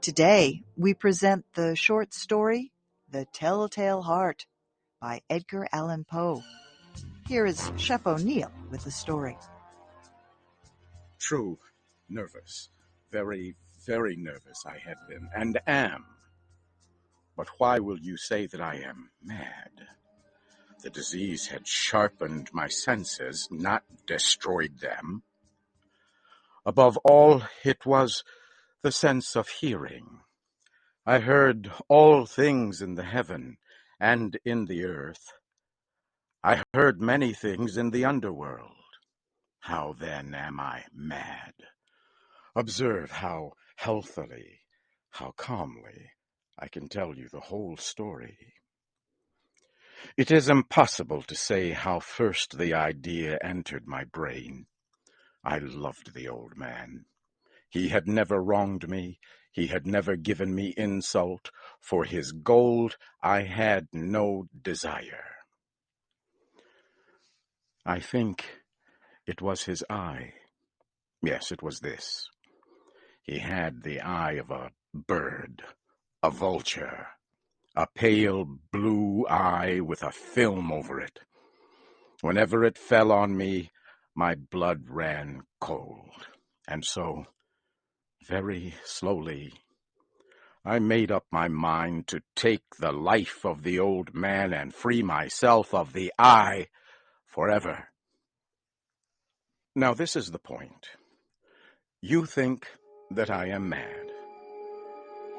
Today, we present the short story, The Telltale Heart by Edgar Allan Poe. Here is Chef O'Neill with the story. True, nervous. Very, very nervous I had been, and am. But why will you say that I am mad? The disease had sharpened my senses, not destroyed them. Above all, it was the sense of hearing. I heard all things in the heaven and in the earth. I heard many things in the underworld. How then am I mad? Observe how healthily, how calmly I can tell you the whole story. It is impossible to say how first the idea entered my brain. I loved the old man. He had never wronged me. He had never given me insult. For his gold I had no desire. I think it was his eye. Yes, it was this. He had the eye of a bird, a vulture, a pale blue eye with a film over it. Whenever it fell on me, my blood ran cold. And so, very slowly, I made up my mind to take the life of the old man and free myself of the eye forever. Now this is the point. You think that I am mad.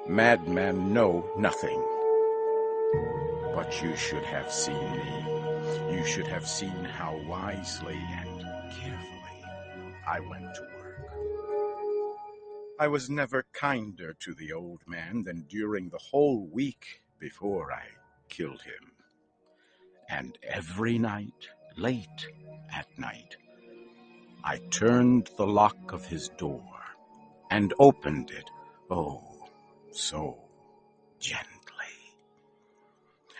Madmen know nothing. But you should have seen me. You should have seen how wisely and carefully I went to work. I was never kinder to the old man than during the whole week before I killed him. And every night, late at night, I turned the lock of his door and opened it, oh, so gently.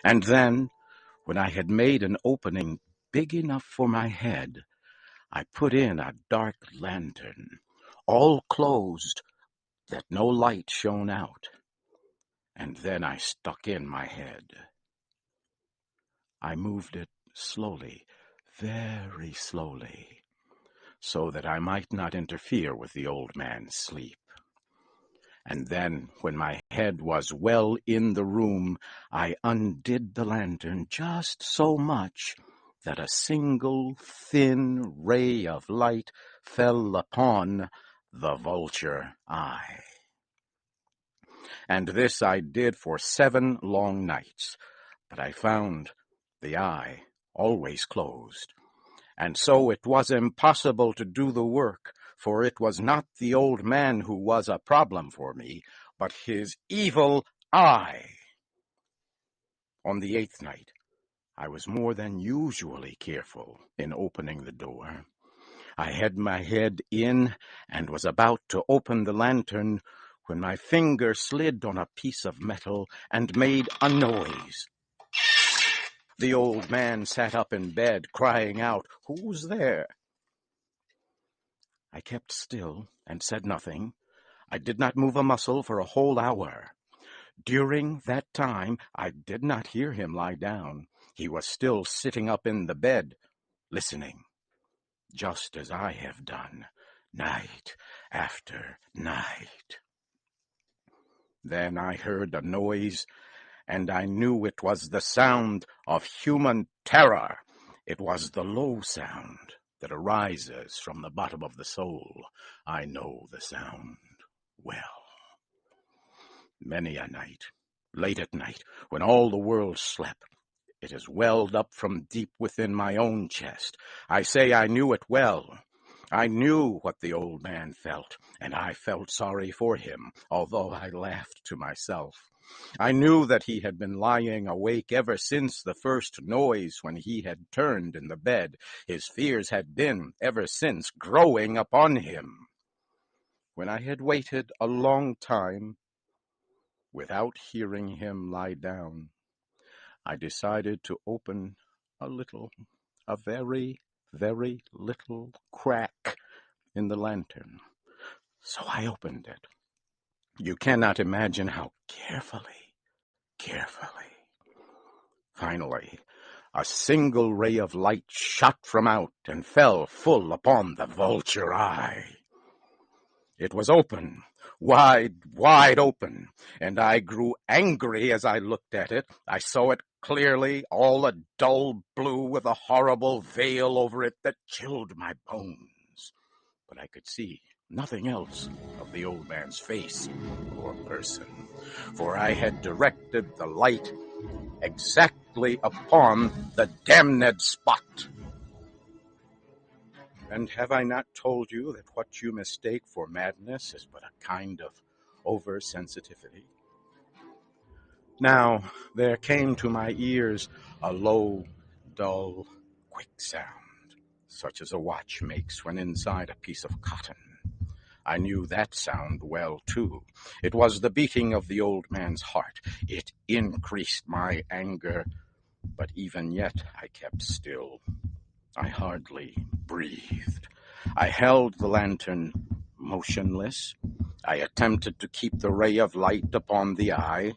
And then, when I had made an opening big enough for my head, I put in a dark lantern, all closed, that no light shone out. And then I stuck in my head. I moved it slowly, very slowly, so that I might not interfere with the old man's sleep. And then, when my head was well in the room, I undid the lantern just so much that a single thin ray of light fell upon the vulture eye. And this I did for 7 long nights, but I found the eye always closed. And so it was impossible to do the work, for it was not the old man who was a problem for me, but his evil eye. On the 8th night, I was more than usually careful in opening the door. I had my head in and was about to open the lantern when my finger slid on a piece of metal and made a noise. The old man sat up in bed, crying out, "Who's there?" I kept still and said nothing. I did not move a muscle for a whole hour. During that time, I did not hear him lie down. He was still sitting up in the bed, listening, just as I have done, night after night. Then I heard a noise, and I knew it was the sound of human terror. It was the low sound that arises from the bottom of the soul. I know the sound well. Many a night, late at night, when all the world slept, it has welled up from deep within my own chest. I say I knew it well. I knew what the old man felt, and I felt sorry for him, although I laughed to myself. I knew that he had been lying awake ever since the first noise when he had turned in the bed. His fears had been, ever since, growing upon him. When I had waited a long time without hearing him lie down, I decided to open a very, very little crack in the lantern. So I opened it. You cannot imagine how carefully. Finally, a single ray of light shot from out and fell full upon the vulture eye. It was open, wide open, and I grew angry as I looked at it. I saw it clearly, all a dull blue with a horrible veil over it that chilled my bones. But I could see nothing else of the old man's face or person, for I had directed the light exactly upon the damned spot. And have I not told you that what you mistake for madness is but a kind of oversensitivity? Now there came to my ears a low, dull, quick sound, such as a watch makes when inside a piece of cotton. I knew that sound well, too. It was the beating of the old man's heart. It increased my anger, but even yet I kept still. I hardly breathed. I held the lantern motionless. I attempted to keep the ray of light upon the eye,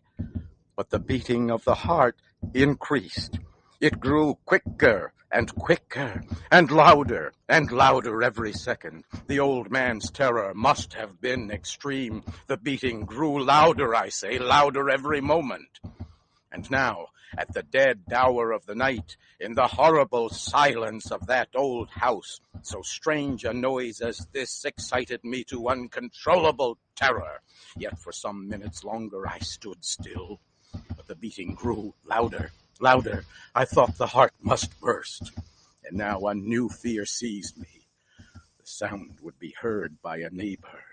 but the beating of the heart increased. It grew quicker and quicker, and louder every second. The old man's terror must have been extreme. The beating grew louder, I say, louder every moment. And now, at the dead hour of the night, in the horrible silence of that old house, so strange a noise as this excited me to uncontrollable terror. Yet for some minutes longer I stood still, but the beating grew louder. I thought the heart must burst. And now a new fear seized me. The sound would be heard by a neighbor.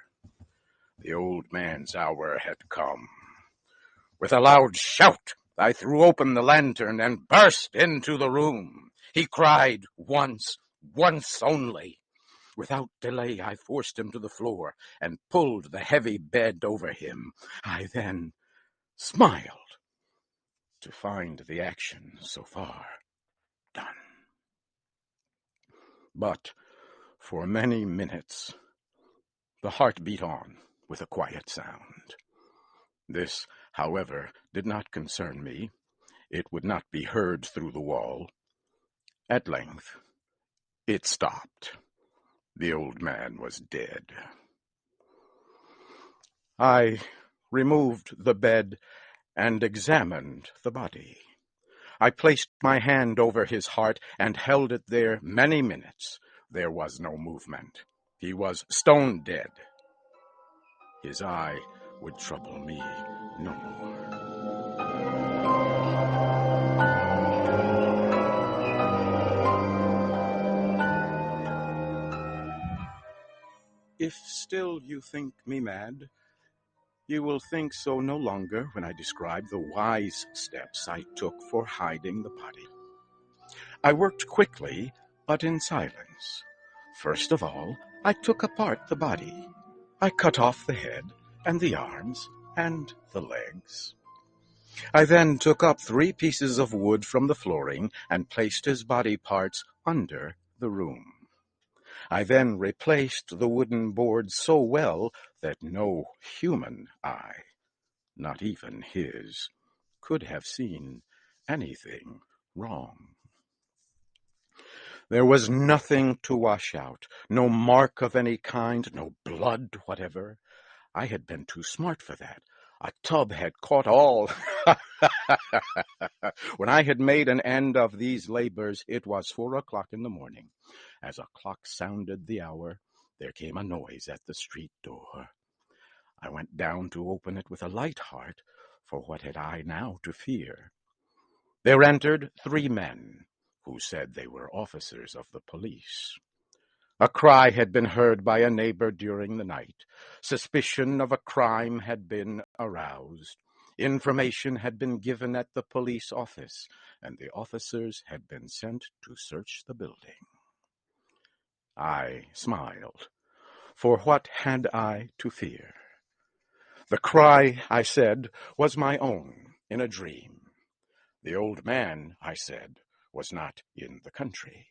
The old man's hour had come. With a loud shout, I threw open the lantern and burst into the room. He cried once only. Without delay, I forced him to the floor and pulled the heavy bed over him. I then smiled to find the action so far done. But for many minutes, the heart beat on with a quiet sound. This, however, did not concern me. It would not be heard through the wall. At length, it stopped. The old man was dead. I removed the bed and examined the body. I placed my hand over his heart and held it there many minutes. There was no movement. He was stone dead. His eye would trouble me no more. If still you think me mad, you will think so no longer when I describe the wise steps I took for hiding the body. I worked quickly, but in silence. First of all, I took apart the body. I cut off the head and the arms and the legs. I then took up 3 pieces of wood from the flooring and placed his body parts under the room. I then replaced the wooden boards so well that no human eye, not even his, could have seen anything wrong. There was nothing to wash out, no mark of any kind, no blood whatever. I had been too smart for that. A tub had caught all. When I had made an end of these labors, it was 4:00 in the morning. As a clock sounded the hour, there came a noise at the street door. I went down to open it with a light heart, for what had I now to fear? There entered 3 men, who said they were officers of the police. A cry had been heard by a neighbor during the night. Suspicion of a crime had been aroused. Information had been given at the police office, and the officers had been sent to search the building. I smiled, for what had I to fear? The cry, I said, was my own in a dream. The old man, I said, was not in the country.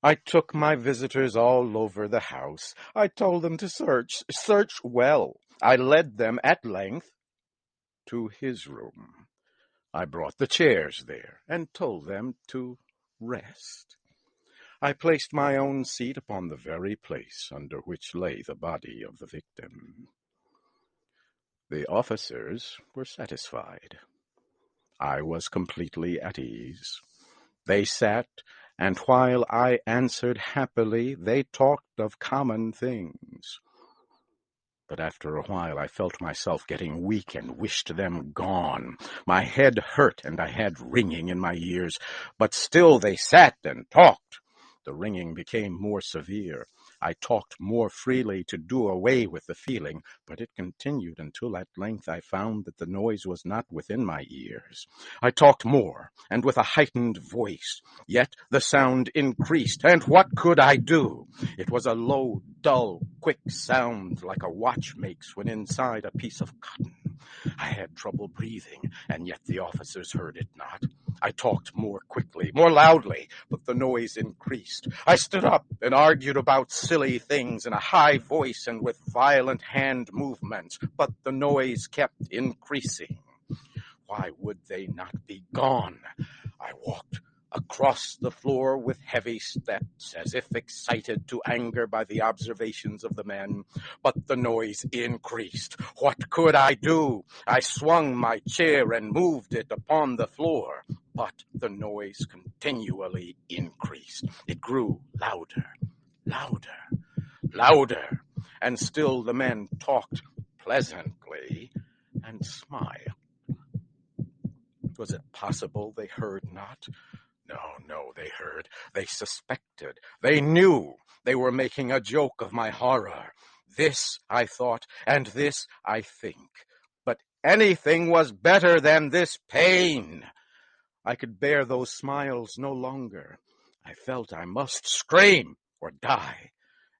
I took my visitors all over the house. I told them to search well. I led them at length to his room. I brought the chairs there and told them to rest. I placed my own seat upon the very place under which lay the body of the victim. The officers were satisfied. I was completely at ease. They sat, and while I answered happily, they talked of common things. But after a while I felt myself getting weak and wished them gone. My head hurt, and I had ringing in my ears, but still they sat and talked. The ringing became more severe. I talked more freely to do away with the feeling, but it continued until at length I found that the noise was not within my ears. I talked more, and with a heightened voice, yet the sound increased, and what could I do? It was a low, dull, quick sound like a watch makes when inside a piece of cotton. I had trouble breathing, and yet the officers heard it not. I talked more quickly, more loudly, but the noise increased. I stood up and argued about silly things in a high voice and with violent hand movements, but the noise kept increasing. Why would they not be gone? I walked across the floor with heavy steps, as if excited to anger by the observations of the men, but the noise increased. What could I do? I swung my chair and moved it upon the floor, but the noise continually increased. It grew louder, louder, louder, and still the men talked pleasantly and smiled. Was it possible they heard not? No, they heard. They suspected. They knew. They were making a joke of my horror. This I thought, and this I think. But anything was better than this pain. I could bear those smiles no longer. I felt I must scream or die.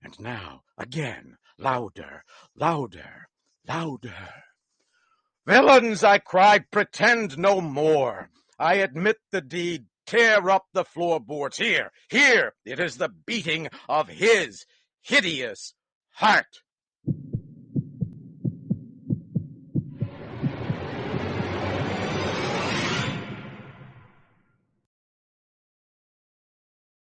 And now, again, louder, louder, louder. "Villains," I cried, "pretend no more. I admit the deed. Tear up the floorboards. Here, it is the beating of his hideous heart."